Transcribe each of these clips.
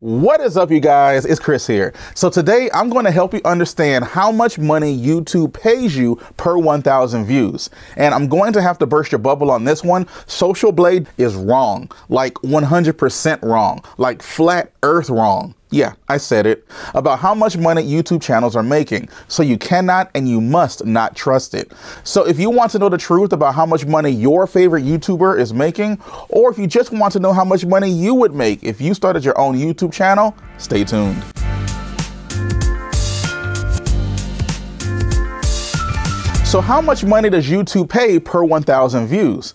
What is up, you guys? It's Chris here. So today I'm going to help you understand how much money YouTube pays you per 1,000 views. And I'm going to have to burst your bubble on this one. Social Blade is wrong, like 100% wrong, like flat earth wrong. Yeah, I said it, about how much money YouTube channels are making. So you cannot and you must not trust it. So if you want to know the truth about how much money your favorite YouTuber is making, or if you just want to know how much money you would make if you started your own YouTube channel, stay tuned. So how much money does YouTube pay per 1,000 views?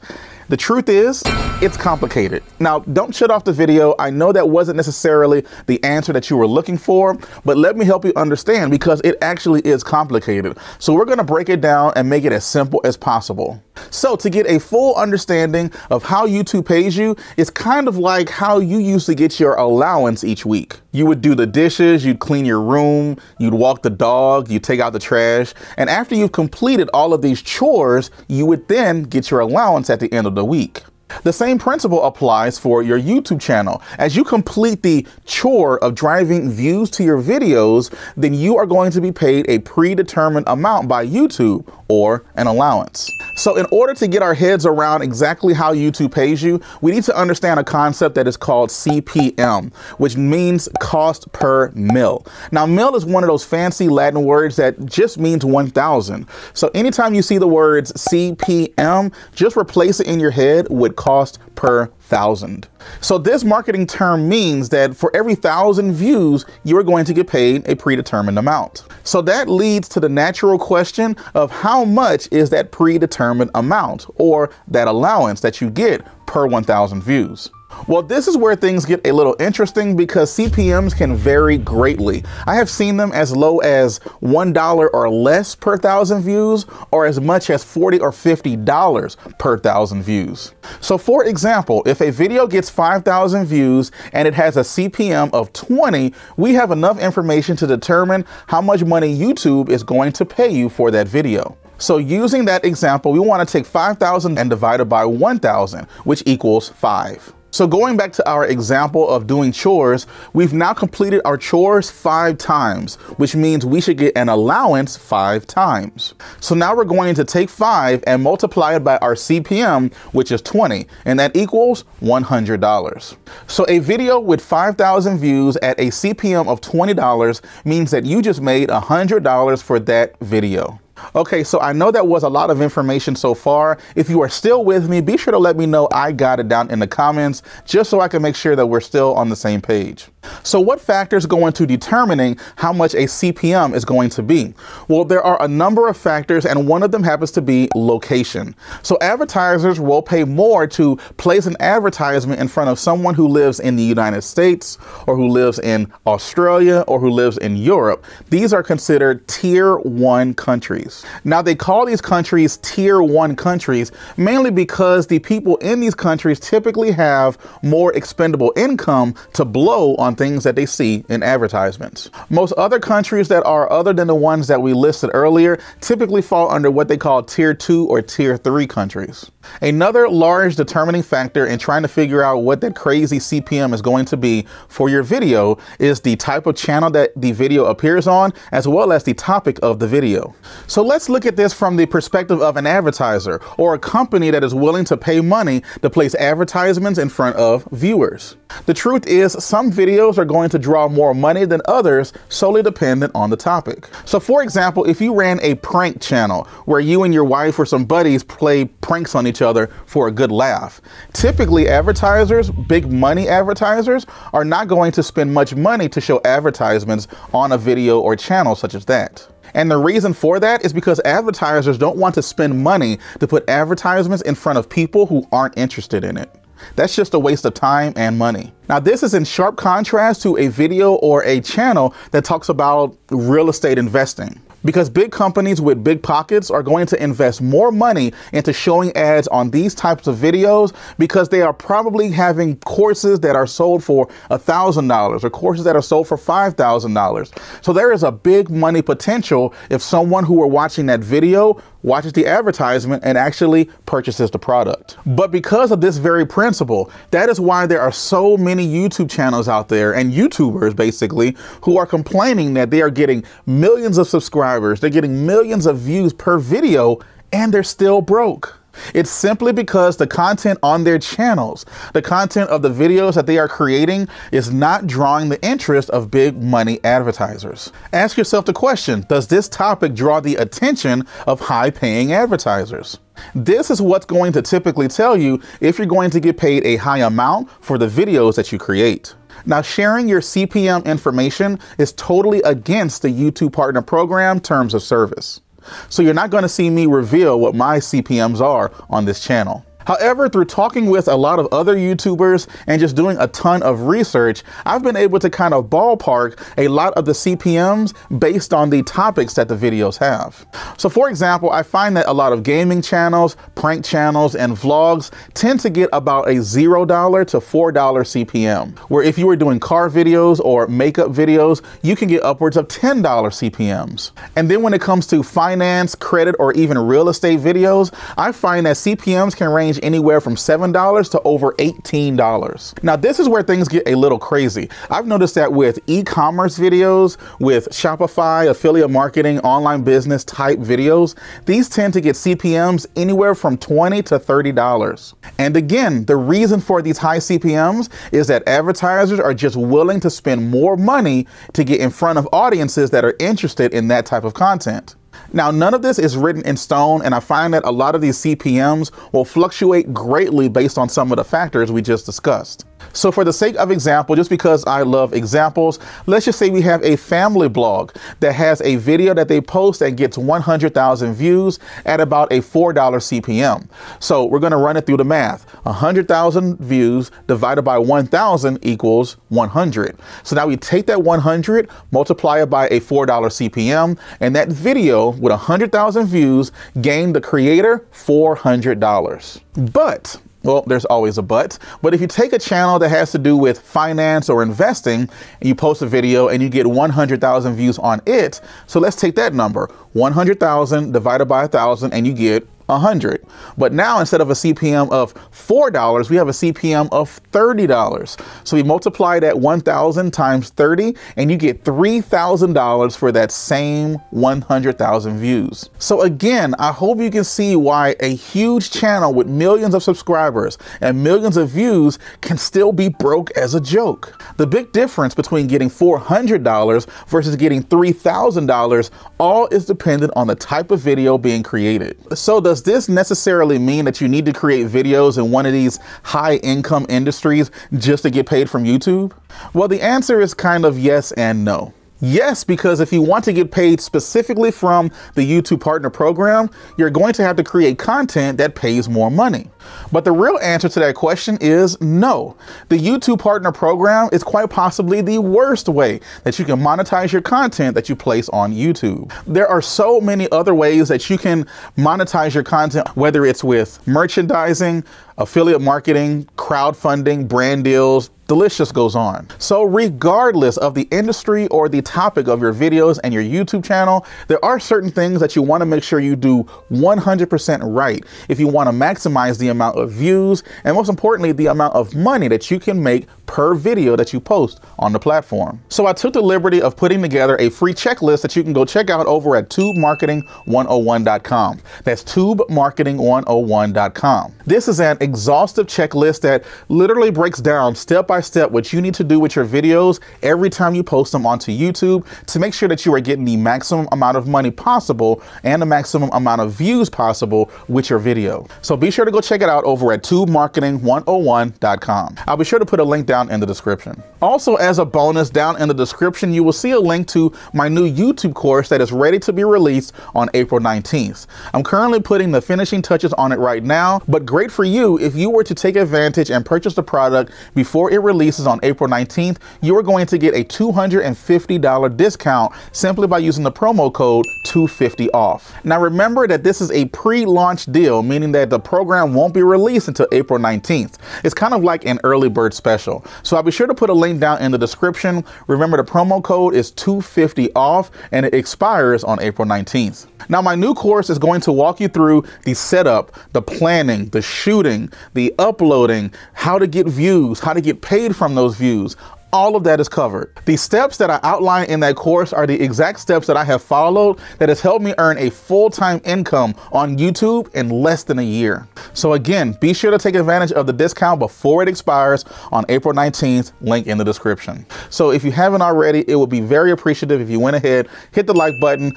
The truth is, it's complicated. Now, don't shut off the video. I know that wasn't necessarily the answer that you were looking for, but let me help you understand because it actually is complicated. So we're going to break it down and make it as simple as possible. So to get a full understanding of how YouTube pays you, it's kind of like how you used to get your allowance each week. You would do the dishes, you'd clean your room, you'd walk the dog, you'd take out the trash. And after you've completed all of these chores, you would then get your allowance at the end of the week. The same principle applies for your YouTube channel. As you complete the chore of driving views to your videos, then you are going to be paid a predetermined amount by YouTube, or an allowance. So in order to get our heads around exactly how YouTube pays you, we need to understand a concept that is called CPM, which means cost per mil. Now, mil is one of those fancy Latin words that just means 1,000. So anytime you see the words CPM, just replace it in your head with cost per thousand. So this marketing term means that for every 1,000 views, you're going to get paid a predetermined amount. So that leads to the natural question of how much is that predetermined amount or that allowance that you get per 1,000 views. Well, this is where things get a little interesting because CPMs can vary greatly. I have seen them as low as $1 or less per 1,000 views, or as much as $40 or $50 per 1,000 views. So for example, if a video gets 5,000 views and it has a CPM of 20, we have enough information to determine how much money YouTube is going to pay you for that video. So using that example, we want to take 5,000 and divide it by 1,000, which equals 5. So going back to our example of doing chores, we've now completed our chores 5 times, which means we should get an allowance 5 times. So now we're going to take 5 and multiply it by our CPM, which is 20, and that equals $100. So a video with 5,000 views at a CPM of $20 means that you just made $100 for that video. Okay, so I know that was a lot of information so far. If you are still with me, be sure to let me know I got it down in the comments, just so I can make sure that we're still on the same page. So what factors go into determining how much a CPM is going to be? Well, there are a number of factors, and one of them happens to be location. So advertisers will pay more to place an advertisement in front of someone who lives in the United States, or who lives in Australia, or who lives in Europe. These are considered tier 1 countries. Now, they call these countries tier 1 countries mainly because the people in these countries typically have more expendable income to blow on things that they see in advertisements. Most other countries that are other than the ones that we listed earlier typically fall under what they call tier 2 or tier 3 countries. Another large determining factor in trying to figure out what that crazy CPM is going to be for your video is the type of channel that the video appears on, as well as the topic of the video. So let's look at this from the perspective of an advertiser or a company that is willing to pay money to place advertisements in front of viewers. The truth is, some videos are going to draw more money than others, solely dependent on the topic. So for example, if you ran a prank channel where you and your wife or some buddies play pranks on each other for a good laugh, typically advertisers, big money advertisers, are not going to spend much money to show advertisements on a video or channel such as that. And the reason for that is because advertisers don't want to spend money to put advertisements in front of people who aren't interested in it. That's just a waste of time and money. Now, this is in sharp contrast to a video or a channel that talks about real estate investing. because big companies with big pockets are going to invest more money into showing ads on these types of videos because they are probably having courses that are sold for $1,000 or courses that are sold for $5,000. So there is a big money potential if someone who are watching that video watches the advertisement and actually purchases the product. But because of this very principle, that is why there are so many YouTube channels out there and YouTubers basically who are complaining that they are getting millions of subscribers, they're getting millions of views per video, and they're still broke. It's simply because the content on their channels, the content of the videos that they are creating is not drawing the interest of big money advertisers. Ask yourself the question, does this topic draw the attention of high paying advertisers? This is what's going to typically tell you if you're going to get paid a high amount for the videos that you create. Now, sharing your CPM information is totally against the YouTube Partner Program terms of service. So you're not going to see me reveal what my CPMs are on this channel. However, through talking with a lot of other YouTubers and just doing a ton of research, I've been able to kind of ballpark a lot of the CPMs based on the topics that the videos have. So for example, I find that a lot of gaming channels, prank channels, and vlogs tend to get about a $0 to $4 CPM, where if you were doing car videos or makeup videos, you can get upwards of $10 CPMs. And then when it comes to finance, credit, or even real estate videos, I find that CPMs can range anywhere from $7 to over $18. Now, this is where things get a little crazy. I've noticed that with e-commerce videos, with Shopify, affiliate marketing, online business type videos, these tend to get CPMs anywhere from $20 to $30. And again, the reason for these high CPMs is that advertisers are just willing to spend more money to get in front of audiences that are interested in that type of content. Now, none of this is written in stone, and I find that a lot of these CPMs will fluctuate greatly based on some of the factors we just discussed. So for the sake of example, just because I love examples, let's just say we have a family blog that has a video that they post and gets 100,000 views at about a $4 CPM. So we're going to run it through the math. 100,000 views divided by 1,000 equals 100. So now we take that 100, multiply it by a $4 CPM, and that video with 100,000 views gained the creator $400. But well, there's always a but if you take a channel that has to do with finance or investing and you post a video and you get 100,000 views on it, so let's take that number, 100,000 divided by 1,000, and you get 100. But now instead of a CPM of $4, we have a CPM of $30. So we multiply that 1,000 times 30 and you get $3,000 for that same 100,000 views. So again, I hope you can see why a huge channel with millions of subscribers and millions of views can still be broke as a joke. The big difference between getting $400 versus getting $3,000 all is dependent on the type of video being created. So does this necessarily mean that you need to create videos in one of these high income industries just to get paid from YouTube? Well, the answer is kind of yes and no. Yes, because if you want to get paid specifically from the YouTube Partner Program, you're going to have to create content that pays more money. But the real answer to that question is no. The YouTube Partner Program is quite possibly the worst way that you can monetize your content that you place on YouTube. There are so many other ways that you can monetize your content, whether it's with merchandising, affiliate marketing, crowdfunding, brand deals, the list just goes on. So regardless of the industry or the topic of your videos and your YouTube channel, there are certain things that you want to make sure you do 100% right if you want to maximize the amount of views and most importantly, the amount of money that you can make per video that you post on the platform. So I took the liberty of putting together a free checklist that you can go check out over at tubemarketing101.com. That's tubemarketing101.com. This is an exhaustive checklist that literally breaks down step by step what you need to do with your videos every time you post them onto YouTube to make sure that you are getting the maximum amount of money possible and the maximum amount of views possible with your video. So be sure to go check it out over at tubemarketing101.com. I'll be sure to put a link down in the description. Also, as a bonus, down in the description, you will see a link to my new YouTube course that is ready to be released on April 19th. I'm currently putting the finishing touches on it right now, but great for you 2, if you were to take advantage and purchase the product before it releases on April 19th, you are going to get a $250 discount simply by using the promo code 250 off. Now remember that this is a pre-launch deal, meaning that the program won't be released until April 19th. It's kind of like an early bird special. So I'll be sure to put a link down in the description. Remember, the promo code is 250 off and it expires on April 19th. Now my new course is going to walk you through the setup, the planning, the shooting, the uploading, how to get views, how to get paid from those views. All of that is covered. The steps that I outline in that course are the exact steps that I have followed that has helped me earn a full-time income on YouTube in less than a year. So again, be sure to take advantage of the discount before it expires on April 19th, link in the description. So if you haven't already, it would be very appreciative if you went ahead, hit the like button,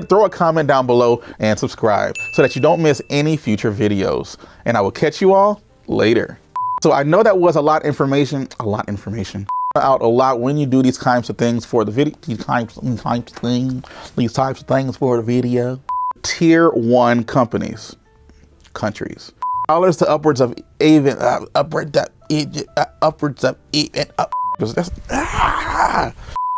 throw a comment down below and subscribe so that you don't miss any future videos. And I will catch you all later. So I know that was a lot of information, out a lot when you do these types of things for the video, these types of things for the video. Tier 1 countries, dollars to upwards of even upwards of even